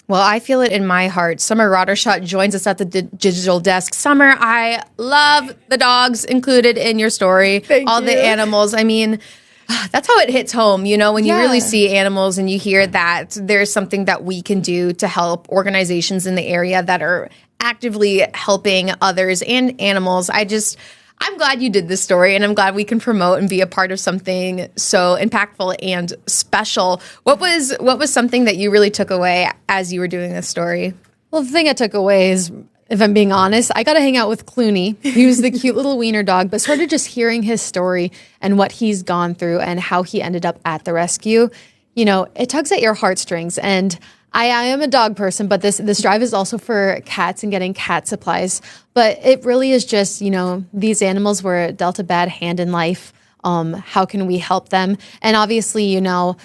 Well, I feel it in my heart. Summer Roddershot joins us at the digital desk. Summer, I love the dogs included in your story. All the animals. I mean, that's how it hits home, when you really see animals and you hear that there's something that we can do to help organizations in the area that are actively helping others and animals. I'm glad you did this story, and I'm glad we can promote and be a part of something so impactful and special. What was something that you really took away as you were doing this story? Well, the thing I took away is, if I'm being honest, I got to hang out with Clooney. He was the cute little wiener dog, but sort of just hearing his story and what he's gone through and how he ended up at the rescue, it tugs at your heartstrings. And I am a dog person, but this drive is also for cats and getting cat supplies. But it really is just, these animals were dealt a bad hand in life. How can we help them? And obviously, when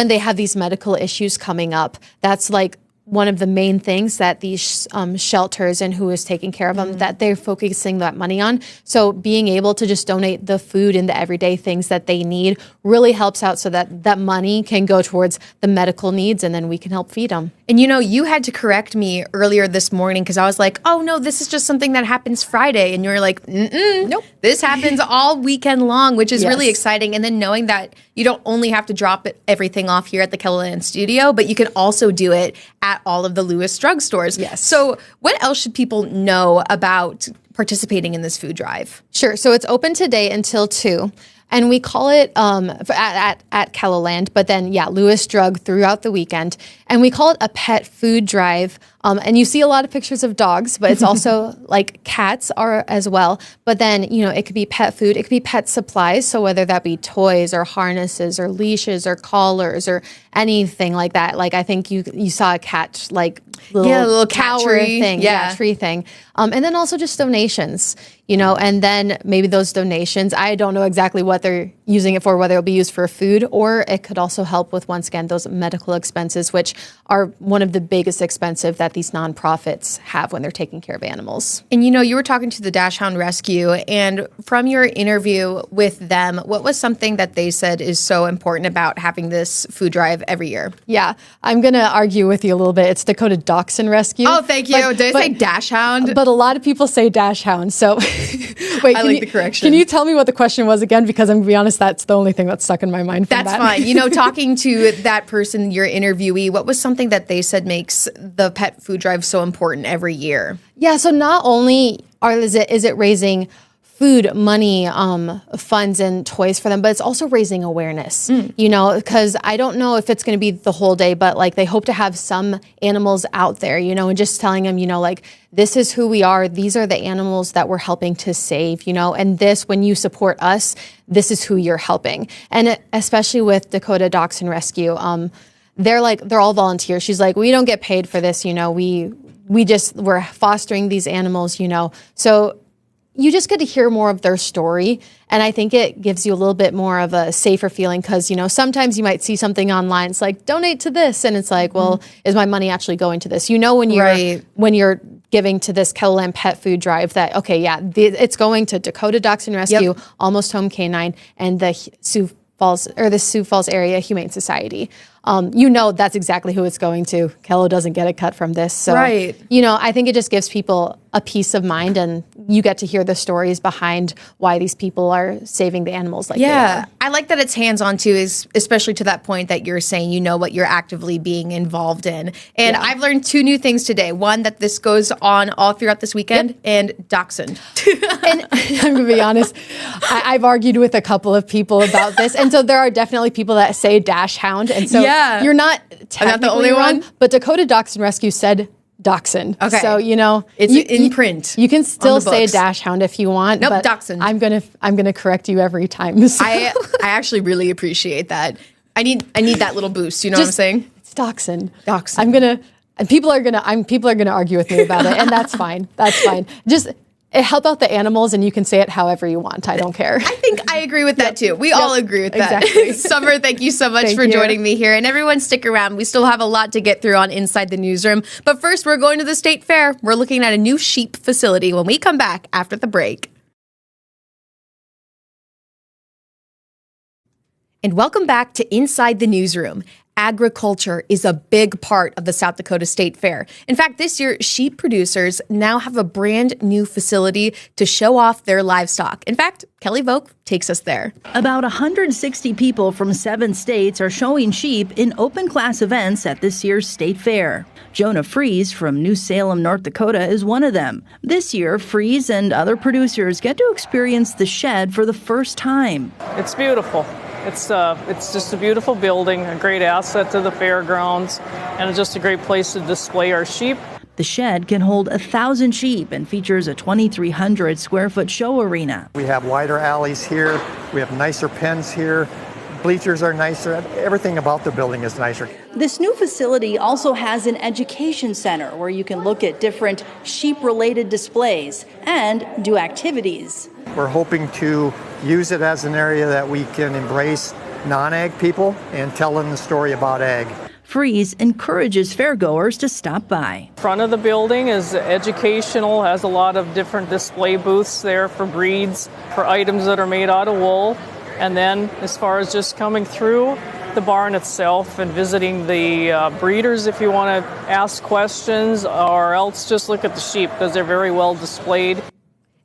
they have these medical issues coming up, that's like one of the main things that these shelters and who is taking care of them, that they're focusing that money on. So being able to just donate the food and the everyday things that they need really helps out so that that money can go towards the medical needs, and then we can help feed them. And you had to correct me earlier this morning because I was like, oh no, this is just something that happens Friday. And you were like, nope, this happens all weekend long, which is really exciting. And then knowing that you don't only have to drop everything off here at the KELOLAND studio, but you can also do it at all of the Lewis drugstores. Yes. So what else should people know about participating in this food drive? Sure. So it's open today until 2. And we call it at KELOLAND, but then, Lewis Drug throughout the weekend. And we call it a pet food drive. And you see a lot of pictures of dogs, but it's also like cats are as well. But then, it could be pet food. It could be pet supplies. So whether that be toys or harnesses or leashes or collars or anything like that. Like I think you saw a cat, like little cat tower tree. thing. Tree thing. And then also just donations, and then maybe those donations, I don't know exactly what they're using it for, whether it'll be used for food or it could also help with, once again, those medical expenses, which are one of the biggest expenses that these nonprofits have when they're taking care of animals. And you were talking to the Dachshund Rescue, and from your interview with them, what was something that they said is so important about having this food drive every year? Yeah, I'm going to argue with you a little bit. It's Dakota Dachshund Rescue. Oh, thank you. Did I say Dachshund? But a lot of people say Dachshund. So wait, I like the correction. Can you tell me what the question was again? Because I'm going to be honest, that's the only thing that's stuck in my mind from That's that. fine. Talking to that person, your interviewee, what was something that they said makes the pet food drive so important every year? Yeah, so not only is it raising food, money, funds, and toys for them, but it's also raising awareness, because I don't know if it's going to be the whole day, but like they hope to have some animals out there, and just telling them, like, this is who we are. These are the animals that we're helping to save, and this, when you support us, this is who you're helping. And especially with Dakota Dachshund Rescue, they're all volunteers. She's like, we don't get paid for this, we're fostering these animals, so you just get to hear more of their story. And I think it gives you a little bit more of a safer feeling because, sometimes you might see something online. It's like, donate to this. And it's like, well, is my money actually going to this? When you're giving to this KELOLAND pet food drive that, it's going to Dakota Dachshund Rescue, Almost Home Canine, and the Sioux Falls Area Humane Society. That's exactly who it's going to. Kello doesn't get a cut from this. So, I think it just gives people a peace of mind, and you get to hear the stories behind why these people are saving the animals like they are. I like that it's hands-on too, especially to that point that you're saying, what you're actively being involved in. And I've learned 2 new things today. One, that this goes on all throughout this weekend, and Dachshund. And I'm going to be honest, I've argued with a couple of people about this. And so there are definitely people that say Dachshund. And so you're not technically the only wrong, one. But Dakota Dachshund Rescue said Dachshund. Okay. So, it's in print. You can still say Dachshund if you want. Nope, but Dachshund. I'm gonna correct you every time. So. I actually really appreciate that. I need that little boost. You know what I'm saying? It's Dachshund. Dachshund. People are gonna argue with me about it, and that's fine. That's fine. Just help out the animals, and you can say it however you want. I don't care. I think I agree with that too. We all agree with that. Exactly. Summer, thank you so much for joining me here. And everyone stick around. We still have a lot to get through on Inside the Newsroom. But first, we're going to the State Fair. We're looking at a new sheep facility when we come back after the break. And welcome back to Inside the Newsroom. agriculture is a big part of the South Dakota State Fair. In fact, this year, sheep producers now have a brand new facility to show off their livestock. In fact, Kelly Vogt takes us there. About 160 people from 7 states are showing sheep in open class events at this year's State Fair. Jonah Fries from New Salem, North Dakota is one of them. This year, Fries and other producers get to experience the shed for the first time. It's beautiful. It's just a beautiful building, a great asset to the fairgrounds, and it's just a great place to display our sheep. The shed can hold 1,000 sheep and features a 2,300 square foot show arena. We have wider alleys here. We have nicer pens here. Bleachers are nicer. Everything about the building is nicer. This new facility also has an education center where you can look at different sheep-related displays and do activities. We're hoping to use it as an area that we can embrace non-ag people and tell them the story about ag. Fries encourages fairgoers to stop by. Front of the building is educational, has a lot of different display booths there for breeds, for items that are made out of wool. And then as far as just coming through the barn itself and visiting the breeders if you want to ask questions, or else just look at the sheep because they're very well displayed.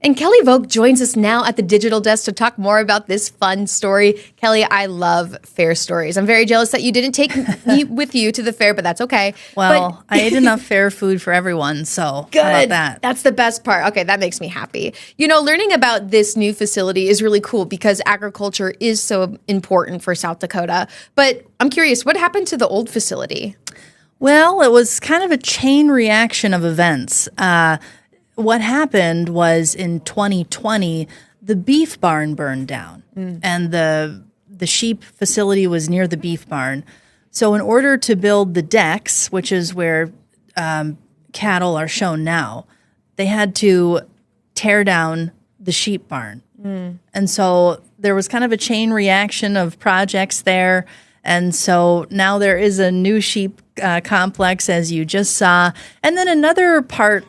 And Kelly Vogt joins us now at the digital desk to talk more about this fun story. Kelly, I love fair stories. I'm very jealous that you didn't take me with you to the fair, but that's okay. Well, I ate enough fair food for everyone, so good. How about that? That's the best part. Okay, that makes me happy. You know, learning about this new facility is really cool because agriculture is so important for South Dakota. But I'm curious, what happened to the old facility? Well, it was kind of a chain reaction of events. What happened was in 2020, the beef barn burned down, and the sheep facility was near the beef barn. So in order to build the decks, which is where cattle are shown now, they had to tear down the sheep barn. And so there was kind of a chain reaction of projects there. And so now there is a new sheep complex, as you just saw. And then another part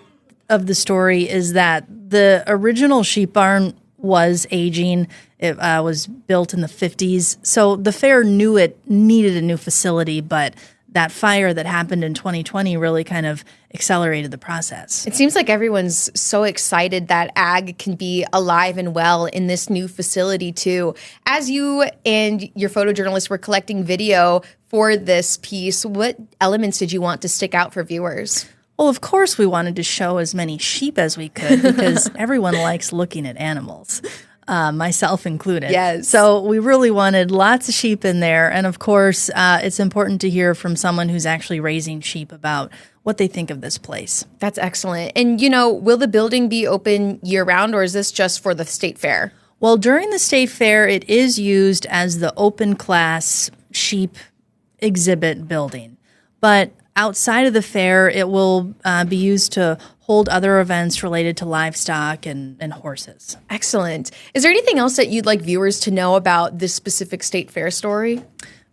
of the story is that the original sheep barn was aging. It was built in the 50s. So the fair knew it needed a new facility, but that fire that happened in 2020 really kind of accelerated the process. It seems like everyone's so excited that ag can be alive and well in this new facility too. As you and your photojournalists were collecting video for this piece, what elements did you want to stick out for viewers? Well, of course, we wanted to show as many sheep as we could because everyone likes looking at animals, myself included. Yes. So we really wanted lots of sheep in there. And of course, it's important to hear from someone who's actually raising sheep about what they think of this place. That's excellent. And, you know, will the building be open year-round, or is this just for the state fair? Well, during the state fair, it is used as the open class sheep exhibit building. But outside of the fair, it will be used to hold other events related to livestock and horses. Excellent. Is there anything else that you'd like viewers to know about this specific state fair story?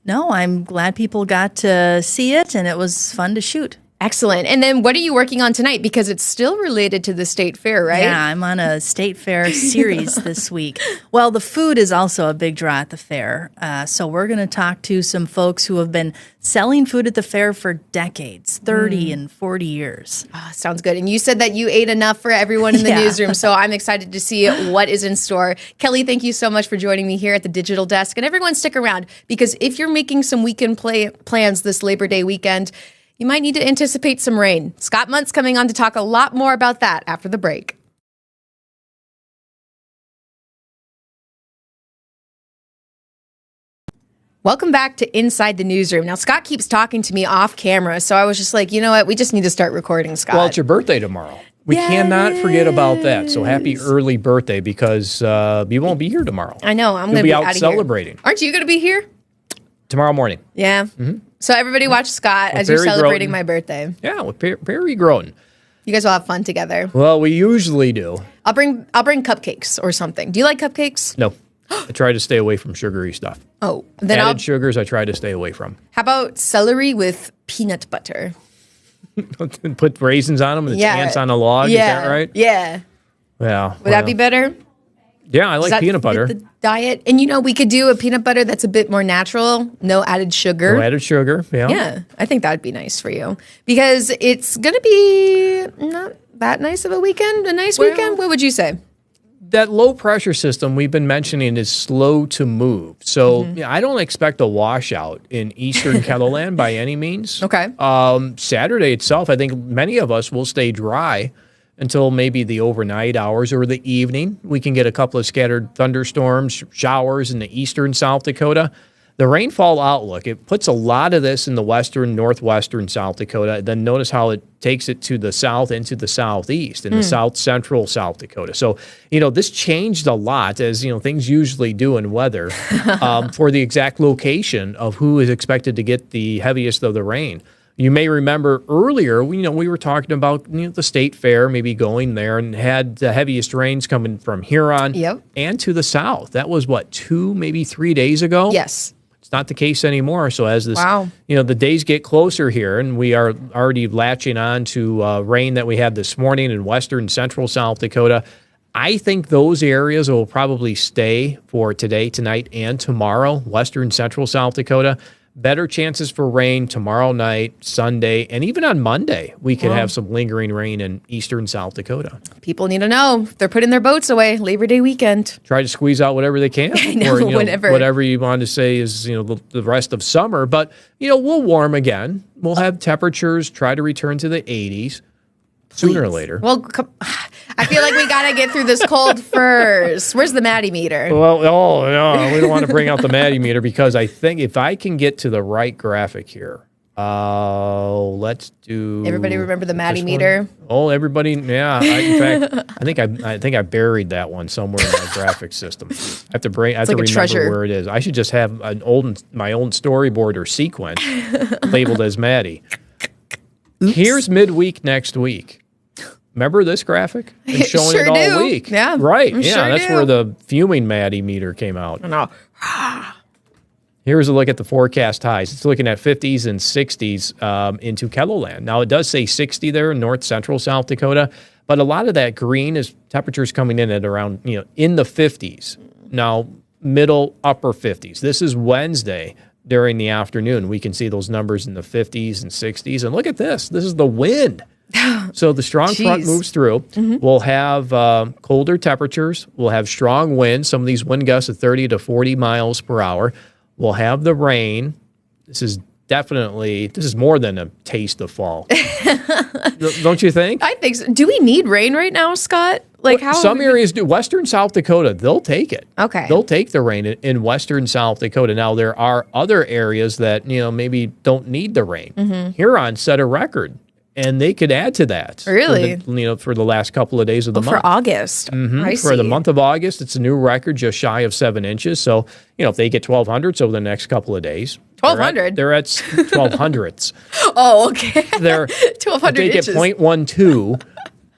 No, I'm glad people got to see it, and it was fun to shoot. Excellent. And then what are you working on tonight? Because it's still related to the state fair, right? Yeah, I'm on a state fair series this week. Well, the food is also a big draw at the fair. So we're going to talk to some folks who have been selling food at the fair for decades, 30 and 40 years. Oh, sounds good. And you said that you ate enough for everyone in the newsroom, so I'm excited to see what is in store. Kelly, thank you so much for joining me here at the Digital Desk. And everyone stick around, because if you're making some weekend plans this Labor Day weekend, you might need to anticipate some rain. Scott Munt's coming on to talk a lot more about that after the break. Welcome back to Inside the Newsroom. Now, Scott keeps talking to me off camera, so I was just like, you know what? We just need to start recording, Scott. Well, it's your birthday tomorrow. We cannot forget about that. So happy early birthday, because you won't be here tomorrow. I know. I'm You'll going to be out out of celebrating. Here. Aren't you going to be here? Tomorrow morning. Yeah. Mm-hmm. So everybody watch Scott as you're celebrating my birthday. Yeah, with Perry Groten. You guys will have fun together. Well, we usually do. I'll bring cupcakes or something. Do you like cupcakes? No. I try to stay away from sugary stuff. Oh, then Added sugars I try to stay away from. How about celery with peanut butter? Put raisins on them and the chance on a log. Is that right? Yeah. Yeah. Would that be better? Yeah, I Does like that peanut fit butter. the diet? And we could do a peanut butter that's a bit more natural, no added sugar. No added sugar. Yeah. Yeah, I think that would be nice for you because it's going to be not that nice of a weekend. A nice weekend? What would you say? That low pressure system we've been mentioning is slow to move. So I don't expect a washout in eastern KELOLAND by any means. Okay. Saturday itself, I think many of us will stay dry until maybe the overnight hours or the evening. We can get a couple of scattered thunderstorms, showers in the eastern South Dakota. The rainfall outlook, it puts a lot of this in the western, northwestern South Dakota. Then notice how it takes it to the south into the southeast and the south central South Dakota. So, this changed a lot, as, things usually do in weather, for the exact location of who is expected to get the heaviest of the rain. You may remember earlier, we were talking about the state fair, maybe going there, and had the heaviest rains coming from Huron and to the south. That was, 2, maybe 3 days ago? Yes. It's not the case anymore. So as this, the days get closer here, and we are already latching on to rain that we had this morning in western central South Dakota, I think those areas will probably stay for today, tonight, and tomorrow. Western central South Dakota. Better chances for rain tomorrow night, Sunday, and even on Monday, we could have some lingering rain in eastern South Dakota. People need to know they're putting their boats away Labor Day weekend. Try to squeeze out whatever they can. I know, whatever you want to say is, the rest of summer. But, we'll warm again. We'll have temperatures try to return to the 80s. Sooner or later. Well, I feel like we got to get through this cold first. Where's the Maddie meter? Well, no, we don't want to bring out the Maddie meter because I think if I can get to the right graphic here, let's do. Everybody remember the Maddie meter? Oh, everybody, yeah. In fact, I think I buried that one somewhere in my graphic system. I have to remember treasure. where it is. I should just have my own storyboard or sequence labeled as Maddie. Oops. Here's midweek next week. Remember this graphic? Been showing it all week. Yeah. Right. That's where the fuming Maddie meter came out. I know. Here's a look at the forecast highs. It's looking at 50s and 60s into KELOLAND. Now, it does say 60 there in north central South Dakota, but a lot of that green is temperatures coming in at around, in the 50s. Now, middle, upper 50s. This is Wednesday. During the afternoon, we can see those numbers in the 50s and 60s. And look at this. This is the wind. So the strong front moves through. We'll have colder temperatures. We'll have strong winds. Some of these wind gusts of 30 to 40 miles per hour. We'll have the rain. This is more than a taste of fall. Don't you think? I think so. Do we need rain right now, Scott? Some areas do. Western South Dakota, they'll take it. Okay. They'll take the rain in western South Dakota. Now, there are other areas that, maybe don't need the rain. Huron set a record, and they could add to that. Really? For the last couple of days of the month. For August. I see. For the month of August, it's a new record, just shy of 7 inches. So, if they get 1,200s over the next couple of days. 1,200? They're at 1,200s. Oh, okay. They're 1,200 inches. They get 0.12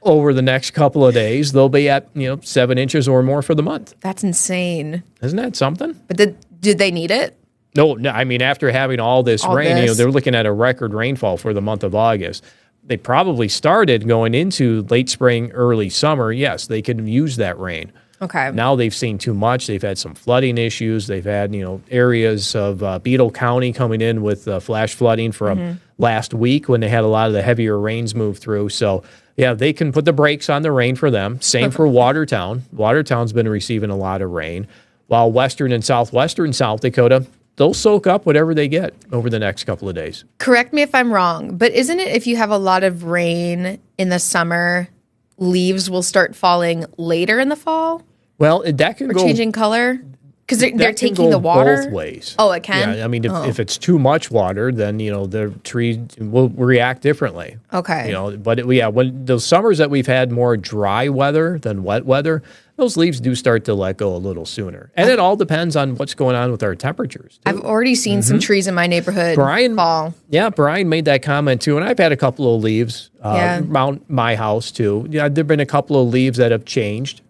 over the next couple of days. They'll be at 7 inches or more for the month. That's insane. Isn't that something? But did they need it? No. I mean, after having all this rain, they're looking at a record rainfall for the month of August. They probably started going into late spring, early summer. Yes, they could use that rain. Okay. Now they've seen too much. They've had some flooding issues. They've had, areas of Beetle County coming in with flash flooding from last week when they had a lot of the heavier rains move through. So, yeah, they can put the brakes on the rain for them. Same for Watertown. Watertown's been receiving a lot of rain, while western and southwestern South Dakota, they'll soak up whatever they get over the next couple of days. Correct me if I'm wrong, but isn't it if you have a lot of rain in the summer, leaves will start falling later in the fall? Well, that can go changing color because they're taking the water both ways. Oh, it can. Yeah, I mean, if it's too much water, then the tree will react differently. Okay. But when those summers that we've had more dry weather than wet weather, those leaves do start to let go a little sooner, and it all depends on what's going on with our temperatures, too. I've already seen some trees in my neighborhood fall. Yeah, Brian made that comment too, and I've had a couple of leaves around my house too. Yeah, there've been a couple of leaves that have changed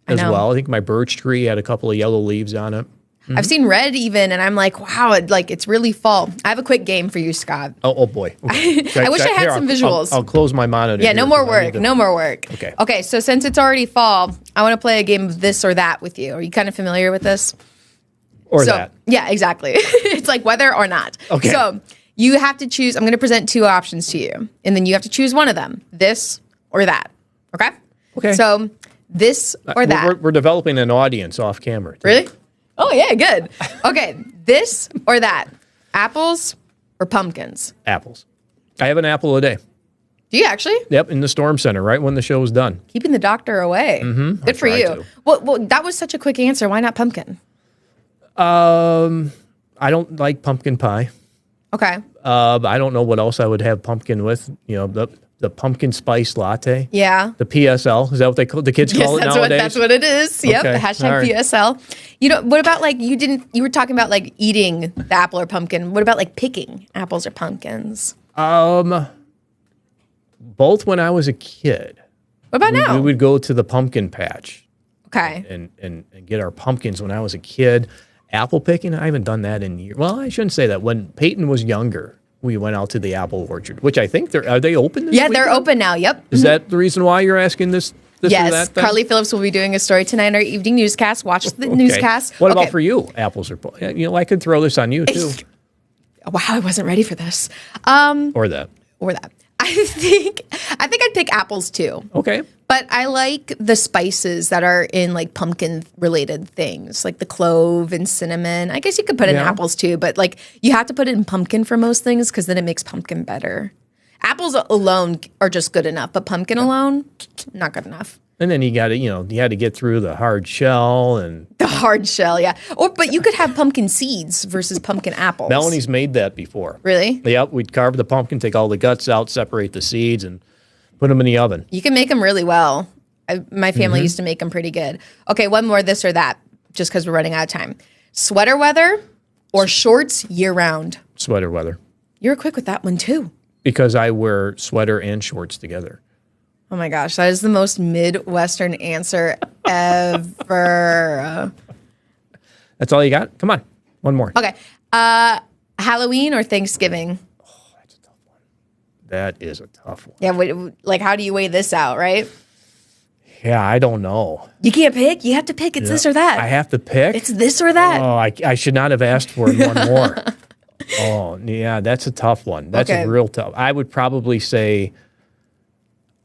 as well. I think my birch tree had a couple of yellow leaves on it. I've seen red even, and I'm like, wow, it's really fall. I have a quick game for you, Scott. Oh boy. Okay. I wish I had some visuals. I'll close my monitor. Yeah, no more work. No more work. Okay. Okay, so since it's already fall, I want to play a game of this or that with you. Are you kind of familiar with this? Or that. Yeah, exactly. It's like whether or not. Okay. So you have to choose. I'm going to present 2 options to you, and then you have to choose one of them, this or that. Okay? Okay. So this or that. We're developing an audience off camera. Too. Really? Oh, yeah, good. Okay, this or that. Apples or pumpkins? Apples. I have an apple a day. Do you actually? Yep, in the storm center, right when the show's done. Keeping the doctor away. Mm-hmm. Good for you. Well, that was such a quick answer. Why not pumpkin? I don't like pumpkin pie. Okay. I don't know what else I would have pumpkin with. The pumpkin spice latte. Yeah. The PSL. Is that what the kids call it nowadays? That's what it is. Yep. Okay. Hashtag All right. PSL. What about you were talking about eating the apple or pumpkin. What about picking apples or pumpkins? Both when I was a kid. What about now? We would go to the pumpkin patch. Okay. And get our pumpkins when I was a kid. Apple picking, I haven't done that in years. Well, I shouldn't say that. When Peyton was younger, we went out to the apple orchard, which I think are they open this they're open now. Yep. Is that the reason why you're asking this yes, or that thing? Carly Phillips will be doing a story tonight in our evening newscast. Watch the newscast. What about for you? Apples or I could throw this on you too. Wow, I wasn't ready for this. Or that. I think I'd pick apples too. Okay. But I like the spices that are in pumpkin related things, like the clove and cinnamon. I guess you could put in apples too, but you have to put it in pumpkin for most things because then it makes pumpkin better. Apples alone are just good enough, but pumpkin alone, not good enough. And then you had to get through the hard shell and the hard shell, yeah. But you could have pumpkin seeds versus pumpkin apples. Melanie's made that before. Really? Yep. We'd carve the pumpkin, take all the guts out, separate the seeds, and put them in the oven. You can make them really well. My family used to make them pretty good. Okay, one more, this or that, just because we're running out of time. Sweater weather or shorts year round? Sweater weather. You're quick with that one too. Because I wear sweater and shorts together. Oh my gosh, that is the most Midwestern answer ever. That's all you got? Come on, one more. Okay, Halloween or Thanksgiving? Oh, that's a tough one. That is a tough one. Yeah, how do you weigh this out, right? Yeah, I don't know. You can't pick? You have to pick. It's this or that. I have to pick? It's this or that. Oh, I should not have asked for one more. Oh, yeah, that's a tough one. That's a real tough. I would probably say,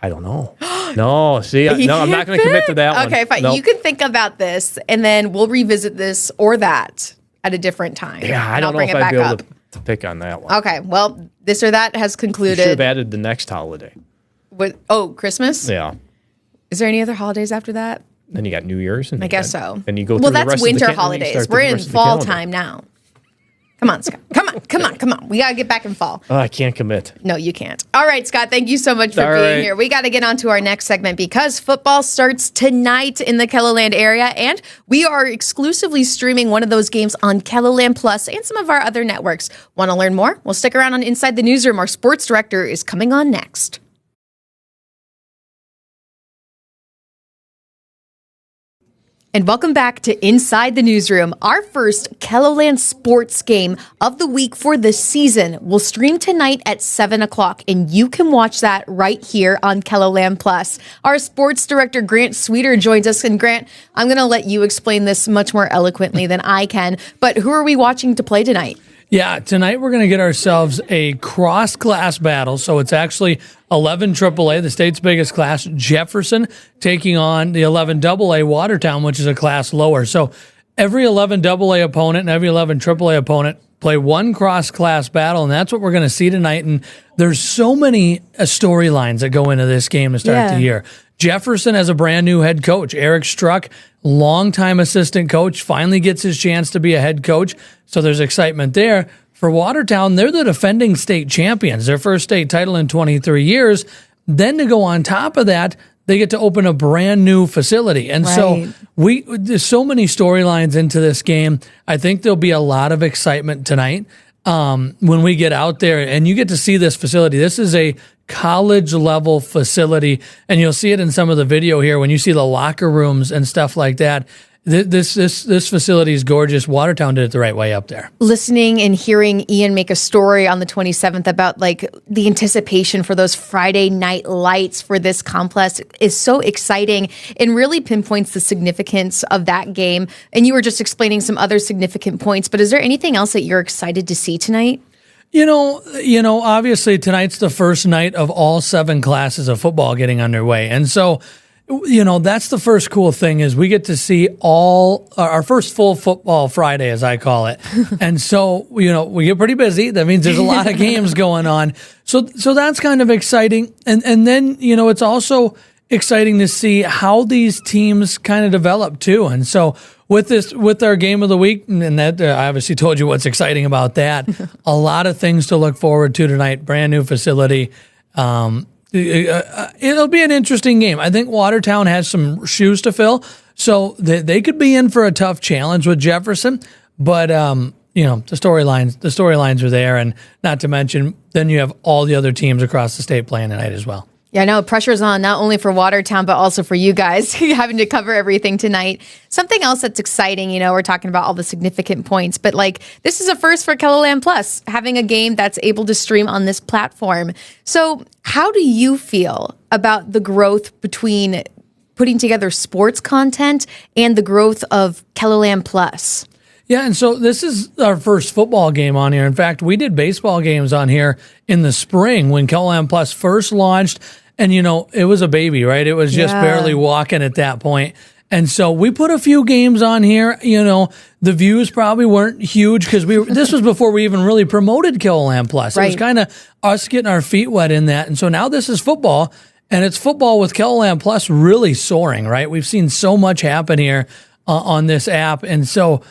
I don't know. No, see, I'm not going to commit to that one. Okay, fine. Nope. You can think about this, and then we'll revisit this or that at a different time. Yeah, I don't know if I'd be able to pick on that one. Okay, well, this or that has concluded. You should have added the next holiday. Christmas? Yeah. Is there any other holidays after that? Then you got New Year's. And I guess so. And you go through the rest that's winter of the holidays. We're in fall time now. Come on, Scott. Come on. We got to get back in fall. Oh, I can't commit. No, you can't. All right, Scott, thank you so much for being here. We got to get on to our next segment because football starts tonight in the KELOLAND area, and we are exclusively streaming one of those games on KELOLAND Plus and some of our other networks. Want to learn more? Well, stick around on Inside the Newsroom. Our sports director is coming on next. And welcome back to Inside the Newsroom. Our first KELOLAND sports game of the week for the season will stream tonight at 7 o'clock, and you can watch that right here on KELOLAND Plus. Our sports director, Grant Sweeter, joins us. And Grant, I'm going to let you explain this much more eloquently than I can, but who are we watching to play tonight? Yeah, tonight we're going to get ourselves a cross-class battle. So it's actually 11 AAA, the state's biggest class, Jefferson, taking on the 11 AA Watertown, which is a class lower. So every 11 AA opponent and every 11 AAA opponent play one cross-class battle, and that's what we're going to see tonight. And there's so many storylines that go into this game to start the year. Jefferson has a brand new head coach. Eric Struck, longtime assistant coach, finally gets his chance to be a head coach. So there's excitement there. For Watertown, they're the defending state champions, their first state title in 23 years. Then to go on top of that, they get to open a brand new facility. And so there's so many storylines into this game. I think there'll be a lot of excitement tonight when we get out there and you get to see this facility. This is a college level facility, and you'll see it in some of the video here when you see the locker rooms and stuff like that. this facility is gorgeous. Watertown did it the right way up there. Listening and hearing Ian make a story on the 27th about like the anticipation for those Friday night lights for this complex is so exciting and really pinpoints the significance of that game. And you were just explaining some other significant points, but is there anything else that you're excited to see tonight? You know, obviously tonight's the first night of all 7 classes of football getting underway. And so, you know, that's the first cool thing is we get to see all our first full football Friday, as I call it. And so, you know, we get pretty busy. That means there's a lot of games going on. So that's kind of exciting. And then, you know, it's also exciting to see how these teams kind of develop too. And so with our game of the week, and that I obviously told you what's exciting about that. A lot of things to look forward to tonight. Brand new facility. It'll be an interesting game. I think Watertown has some shoes to fill, so they could be in for a tough challenge with Jefferson. But you know, the storylines are there, and not to mention, then you have all the other teams across the state playing tonight as well. Yeah, I know pressure's on not only for Watertown, but also for you guys having to cover everything tonight. Something else that's exciting, you know, we're talking about all the significant points, but like this is a first for KELOLAND Plus, having a game that's able to stream on this platform. So how do you feel about the growth between putting together sports content and the growth of KELOLAND Plus? Yeah, and so this is our first football game on here. In fact, we did baseball games on here in the spring when KELOLAND Plus first launched, and, you know, it was a baby, right? It was just barely walking at that point. And so we put a few games on here. You know, the views probably weren't huge because this was before we even really promoted KELOLAND Plus. Right. It was kind of us getting our feet wet in that. And so now this is football, and it's football with KELOLAND Plus really soaring, right? We've seen so much happen here on this app. And so,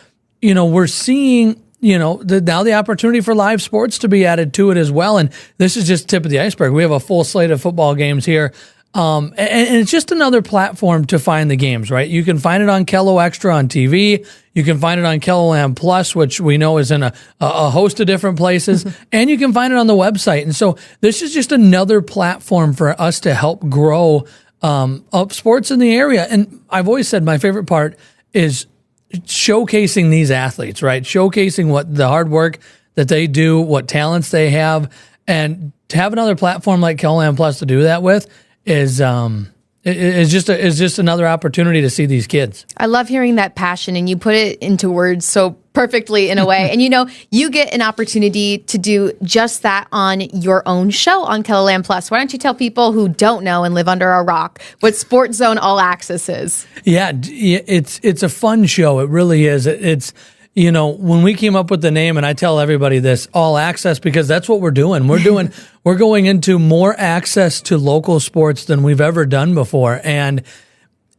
you know, we're seeing, you know, now the opportunity for live sports to be added to it as well. And this is just tip of the iceberg. We have a full slate of football games here. And it's just another platform to find the games, right? You can find it on Kelo Extra on TV. You can find it on KELOLAND Plus, which we know is in a host of different places. And you can find it on the website. And so this is just another platform for us to help grow up sports in the area. And I've always said my favorite part is showcasing these athletes, right? Showcasing what the hard work that they do, what talents they have, and to have another platform like KELOLAND Plus to do that with is just another opportunity to see these kids. I love hearing that passion, and you put it into words so perfectly in a way. And you know, you get an opportunity to do just that on your own show on KELOLAND Plus. Why don't you tell people who don't know and live under a rock what Sports Zone All Access is? Yeah, it's a fun show. It really is. It's, you know, when we came up with the name, and I tell everybody this, All Access, because that's what we're doing. We're going into more access to local sports than we've ever done before. And,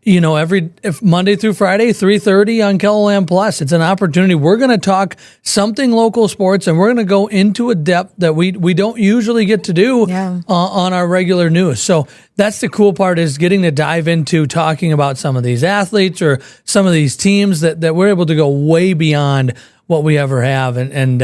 you know, if Monday through Friday, 3:30 on KELOLAND Plus, it's an opportunity. We're going to talk something local sports, and we're going to go into a depth that we don't usually get to do on our regular news. So that's the cool part, is getting to dive into talking about some of these athletes or some of these teams that we're able to go way beyond what we ever have. And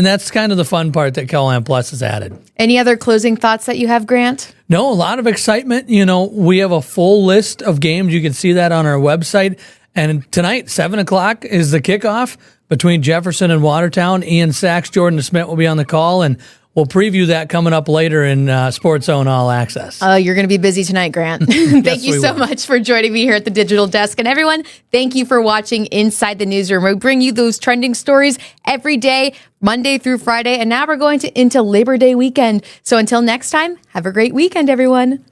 that's kind of the fun part that KELOLAND Plus has added. Any other closing thoughts that you have, Grant? No, a lot of excitement. You know, we have a full list of games. You can see that on our website. And tonight, 7 o'clock is the kickoff between Jefferson and Watertown. Ian Sachs, Jordan DeSmit will be on the call, and we'll preview that coming up later in Sports Zone All Access. You're going to be busy tonight, Grant. Thank you so much for joining me here at the Digital Desk. And everyone, thank you for watching Inside the Newsroom. We bring you those trending stories every day, Monday through Friday. And now we're going into Labor Day weekend. So until next time, have a great weekend, everyone.